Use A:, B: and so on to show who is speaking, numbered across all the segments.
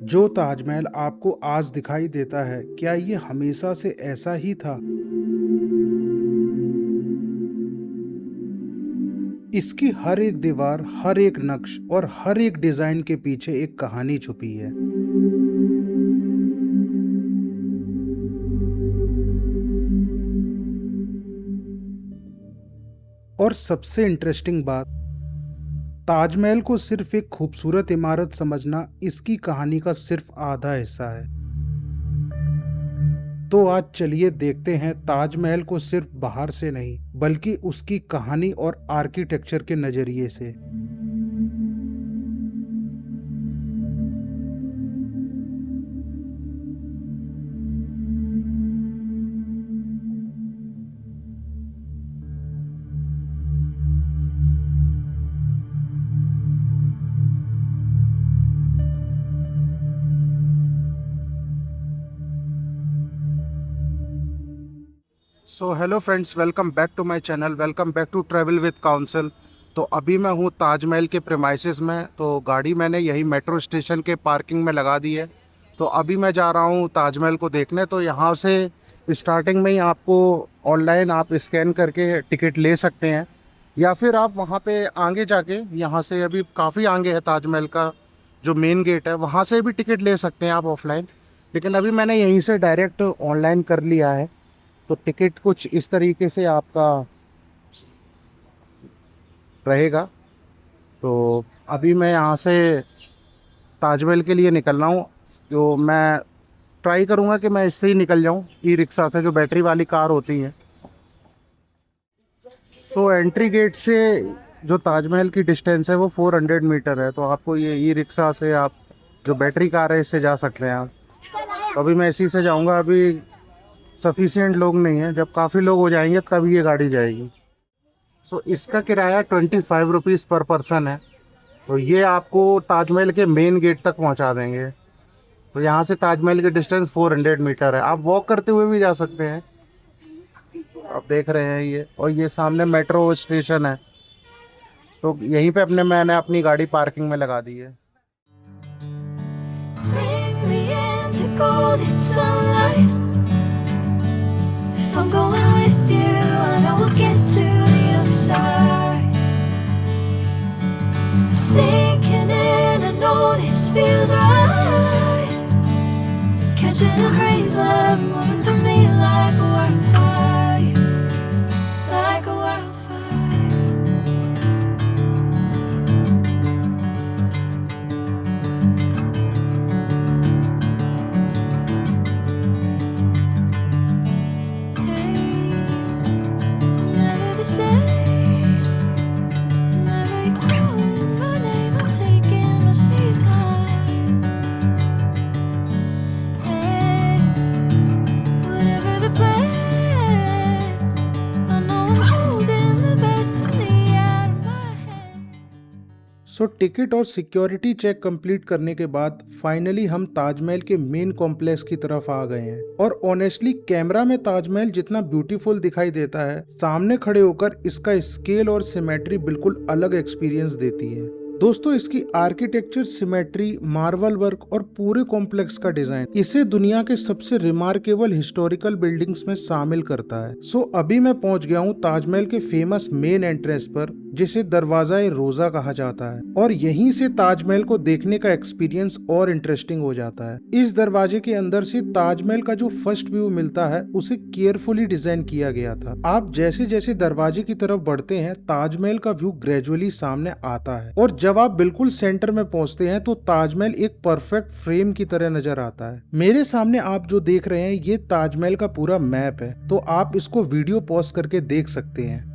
A: जो ताजमहल आपको आज दिखाई देता है, क्या ये हमेशा से ऐसा ही था? इसकी हर एक दीवार, हर एक नक्श और हर एक डिजाइन के पीछे एक कहानी छुपी है। और सबसे इंटरेस्टिंग बात, ताजमहल को सिर्फ एक खूबसूरत इमारत समझना इसकी कहानी का सिर्फ आधा हिस्सा है। तो आज चलिए देखते हैं ताजमहल को सिर्फ बाहर से नहीं, बल्कि उसकी कहानी और आर्किटेक्चर के नजरिए से। So hello friends, welcome back to my channel, welcome back to travel with council. तो अभी मैं हूँ ताजमहल के प्रेमाइसेस में। तो गाड़ी मैंने यही मेट्रो स्टेशन के पार्किंग में लगा दी है। तो अभी मैं जा रहा हूँ ताजमहल को देखने। तो यहाँ से स्टार्टिंग में ही आपको ऑनलाइन आप स्कैन करके टिकट ले सकते हैं, या फिर आप वहाँ पे आगे जाके, यहाँ से अभी काफ़ी आगे है ताजमहल का जो मेन गेट है, वहाँ से भी टिकट ले सकते हैं आप ऑफलाइन। लेकिन अभी मैंने यहीं से डायरेक्ट ऑनलाइन कर लिया है। तो टिकट कुछ इस तरीके से आपका रहेगा। तो अभी मैं यहाँ से ताजमहल के लिए निकल रहा हूँ। तो मैं ट्राई करूँगा कि मैं इससे ही निकल जाऊँ, ई रिक्शा से, जो बैटरी वाली कार होती है। सो एंट्री गेट से जो ताजमहल की डिस्टेंस है वो 400 मीटर है। तो आपको ये ई रिक्शा से, आप जो बैटरी कार है, इससे जा सकते हैं आप। तो अभी मैं इसी से जाऊँगा। अभी सफिशिएंट लोग नहीं है, जब काफ़ी लोग हो जाएंगे तब ये गाड़ी जाएगी। सो इसका किराया 25 रुपीज़ पर पर्सन है। तो ये आपको ताजमहल के मेन गेट तक पहुंचा देंगे। तो यहाँ से ताजमहल की डिस्टेंस 400 मीटर है। आप वॉक करते हुए भी जा सकते हैं। आप देख रहे हैं ये, और ये सामने मेट्रो स्टेशन है। तो यहीं पे मैंने अपनी गाड़ी पार्किंग में लगा दी है।
B: Bring me into golden sunlight. If I'm going with you, I know we'll get to the other side. Sinking in, I know this feels right. Catching a crazy love, moving through me like a wildfire, like a wildfire. Never the same. Never you calling my name. I'm taking my sweet time. Hey, whatever the plan, I know I'm holding the best of me out of my head.
A: So ticket और security check complete करने के बाद finally हम ताजमहल के main complex की तरफ आ गए हैं। और ऑनेस्टली कैमरा में ताजमहल जितना ब्यूटीफुल दिखाई देता है, सामने खड़े होकर इसका स्केल और सिमेट्री बिल्कुल अलग एक्सपीरियंस देती है। दोस्तों, इसकी आर्किटेक्चर, सिमेट्री, मार्बल वर्क और पूरे कॉम्प्लेक्स का डिजाइन इसे दुनिया के सबसे रिमार्केबल हिस्टोरिकल बिल्डिंग्स में शामिल करता है। सो अभी मैं पहुंच गया हूं ताजमहल के फेमस मेन एंट्रेंस पर, जिसे दरवाजा रोजा कहा जाता है। और यहीं से ताजमहल को देखने का एक्सपीरियंस और इंटरेस्टिंग हो जाता है। इस दरवाजे के अंदर से ताजमहल का जो फर्स्ट व्यू मिलता है, उसे केयरफुली डिजाइन किया गया था। आप जैसे जैसे दरवाजे की तरफ बढ़ते हैं, ताजमहल का व्यू ग्रेजुअली सामने आता है। और जब आप बिल्कुल सेंटर में पहुंचते हैं, तो ताजमहल एक परफेक्ट फ्रेम की तरह नजर आता है। मेरे सामने आप जो देख रहे हैं, ये ताजमहल का पूरा मैप है। तो आप इसको वीडियो पॉज करके देख सकते हैं।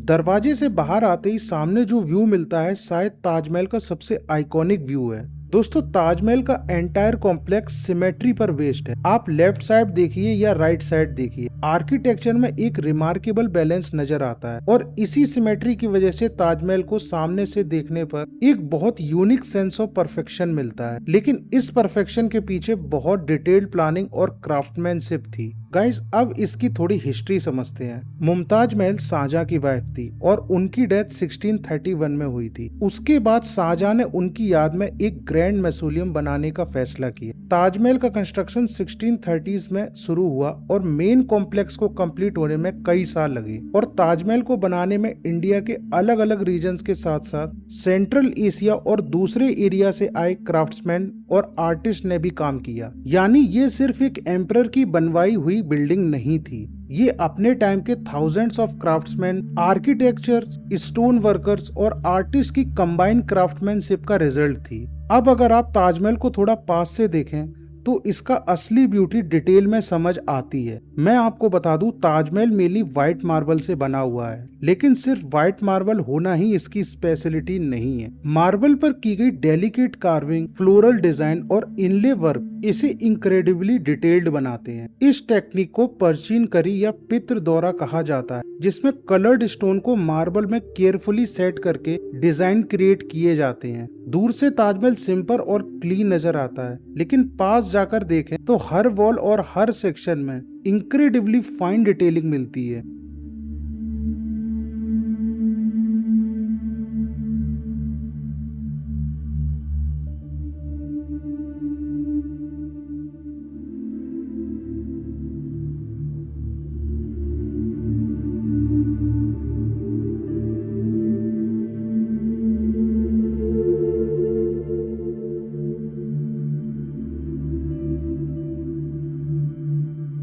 A: दरवाजे से बाहर आते ही सामने जो व्यू मिलता है, शायद ताजमहल का सबसे आइकॉनिक व्यू है। दोस्तों ताजमहल का एंटायर कॉम्प्लेक्स सिमेट्री पर बेस्ड है। आप लेफ्ट साइड देखिए या राइट साइड देखिए, आर्किटेक्चर में एक रिमार्केबल बैलेंस नजर आता है और इसी सिमेट्री की वजह से ताजमहल को सामने से देखने पर एक बहुत यूनिक सेंस ऑफ परफेक्शन मिलता है। लेकिन इस परफेक्शन के पीछे बहुत डिटेल्ड प्लानिंग और क्राफ्टमैनशिप थी। गाइस अब इसकी थोड़ी हिस्ट्री समझते हैं। मुमताज महल शाहजहां की वाइफ थी और उनकी डेथ 1631 में हुई थी। उसके बाद शाहजहां ने उनकी याद में एक ग्रैंड मौसोलियम बनाने का फैसला किया। ताजमहल का कंस्ट्रक्शन 1630s में शुरू हुआ और मेन कॉम्प्लेक्स को कंप्लीट होने में कई साल लगे और ताजमहल को बनाने में इंडिया के अलग अलग रीजन्स के साथ साथ सेंट्रल एशिया और दूसरे एरिया से आए क्राफ्ट्समैन और आर्टिस्ट ने भी काम किया। यानी ये सिर्फ एक एम्परर की बनवाई हुई बिल्डिंग नहीं थी, ये अपने टाइम के thousands of craftsman, architectures, stone workers और आर्टिस्ट की कंबाइंड क्राफ्टमैनशिप का रिजल्ट थी। अब अगर आप ताजमहल को थोड़ा पास से देखें तो इसका असली ब्यूटी डिटेल में समझ आती है। मैं आपको बता दूं ताजमहल मेनली व्हाइट मार्बल से बना हुआ है, लेकिन सिर्फ व्हाइट मार्बल होना ही इसकी स्पेशलिटी नहीं है। मार्बल पर की गई डेलिकेट कार्विंग, फ्लोरल डिजाइन और इनले वर्क इसे इनक्रेडिबली डिटेल्ड बनाते हैं। इस टेक्निक को परचीन करी या पित्र दौरा कहा जाता है, जिसमें कलर्ड स्टोन को मार्बल में केयरफुली सेट करके डिजाइन क्रिएट किए जाते हैं। दूर से ताजमहल सिंपल और क्लीन नजर आता है, लेकिन पास जाकर देखें तो हर वॉल और हर सेक्शन में इनक्रेडिबली फाइन डिटेलिंग मिलती है।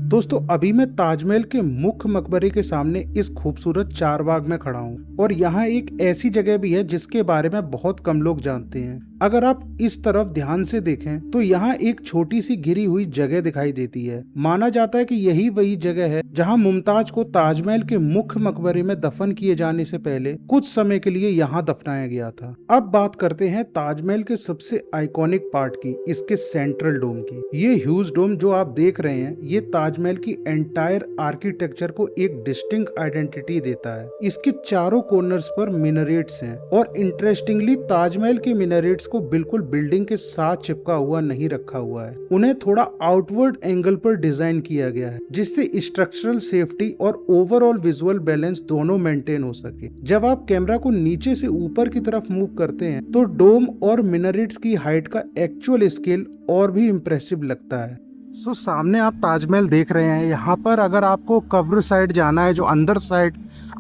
A: दोस्तों अभी मैं ताजमहल के मुख्य मकबरे के सामने इस खूबसूरत चारबाग में खड़ा हूँ और यहाँ एक ऐसी जगह भी है जिसके बारे में बहुत कम लोग जानते हैं। अगर आप इस तरफ ध्यान से देखें तो यहाँ एक छोटी सी घिरी हुई जगह दिखाई देती है। माना जाता है कि यही वही जगह है जहाँ मुमताज को ताजमहल के मुख्य मकबरे में दफन किए जाने से पहले कुछ समय के लिए यहाँ दफनाया गया था। अब बात करते हैं ताजमहल के सबसे आइकॉनिक पार्ट की, इसके सेंट्रल डोम की। ये ह्यूज डोम जो आप देख रहे हैं ये ताजमहल की एंटायर आर्किटेक्चर को एक डिस्टिंक्ट आइडेंटिटी देता है। इसके चारों कॉर्नर्स पर मिनरेट्स हैं और इंटरेस्टिंगली ताजमहल के मिनरेट्स को बिल्कुल बिल्डिंग के साथ चिपका हुआ नहीं रखा हुआ है। उन्हें थोड़ा आउटवर्ड एंगल पर डिजाइन किया गया है जिससे स्ट्रक्चरल सेफ्टी और ओवरऑल विजुअल बैलेंस दोनों मेंटेन हो सके। जब आप कैमरा को नीचे से ऊपर की तरफ मूव करते हैं तो डोम और मिनरेट्स की हाइट का एक्चुअल स्केल और भी इम्प्रेसिव लगता है। सो सामने आप ताजमहल देख रहे हैं। यहाँ पर अगर आपको कब्र साइड जाना है, जो अंदर साइड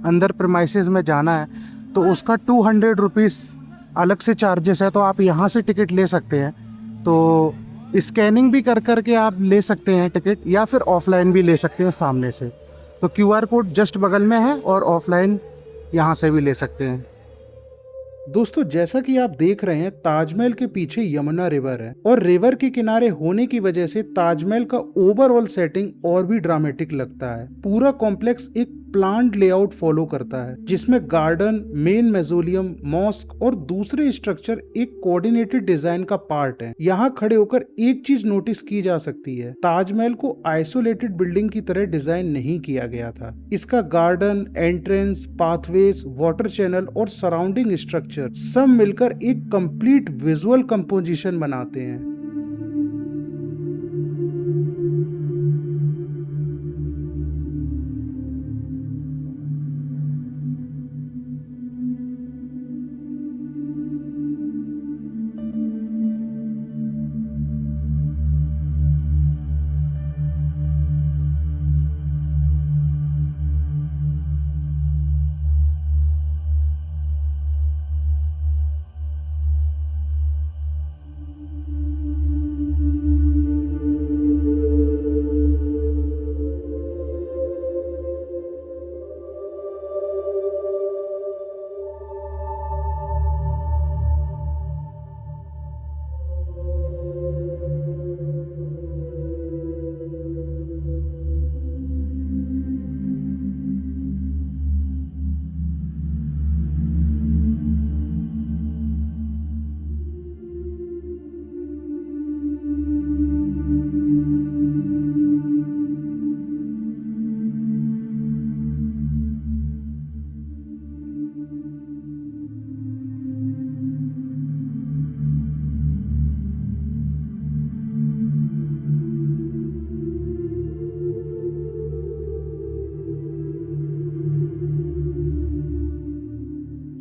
A: अंदर प्रेमाइसेस में जाना है, तो उसका 200 रुपीज़ अलग से चार्जेस है। तो आप यहाँ से टिकट ले सकते हैं। तो स्कैनिंग भी कर करके आप ले सकते हैं टिकट, या फिर ऑफलाइन भी ले सकते हैं सामने से। तो QR कोड जस्ट बगल में है और ऑफलाइन यहाँ से भी ले सकते हैं। दोस्तों जैसा कि आप देख रहे हैं ताजमहल के पीछे यमुना रिवर है और रिवर के किनारे होने की वजह से ताजमहल का ओवरऑल सेटिंग और भी ड्रामेटिक लगता है। पूरा कॉम्प्लेक्स एक प्लान्ड लेआउट फॉलो करता है जिसमें गार्डन, मेन मेजोलियम, मॉस्क और दूसरे स्ट्रक्चर एक कोऑर्डिनेटेड डिजाइन का पार्ट है। यहाँ खड़े होकर एक चीज नोटिस की जा सकती है, ताजमहल को आइसोलेटेड बिल्डिंग की तरह डिजाइन नहीं किया गया था। इसका garden, entrance, pathways, water channel और सराउंडिंग स्ट्रक्चर सब मिलकर एक कंप्लीट विजुअल कंपोजिशन बनाते हैं।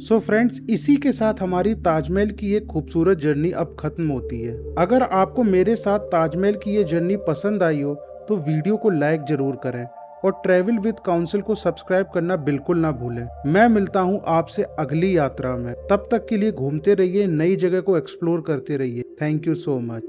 A: सो फ्रेंड्स, इसी के साथ हमारी ताजमहल की ये खूबसूरत जर्नी अब खत्म होती है। अगर आपको मेरे साथ ताजमहल की ये जर्नी पसंद आई हो तो वीडियो को लाइक जरूर करें और ट्रैवल विद काउंसिल को सब्सक्राइब करना बिल्कुल ना भूलें। मैं मिलता हूँ आपसे अगली यात्रा में। तब तक के लिए घूमते रहिए, नई जगह को एक्सप्लोर करते रहिए। Thank you so much.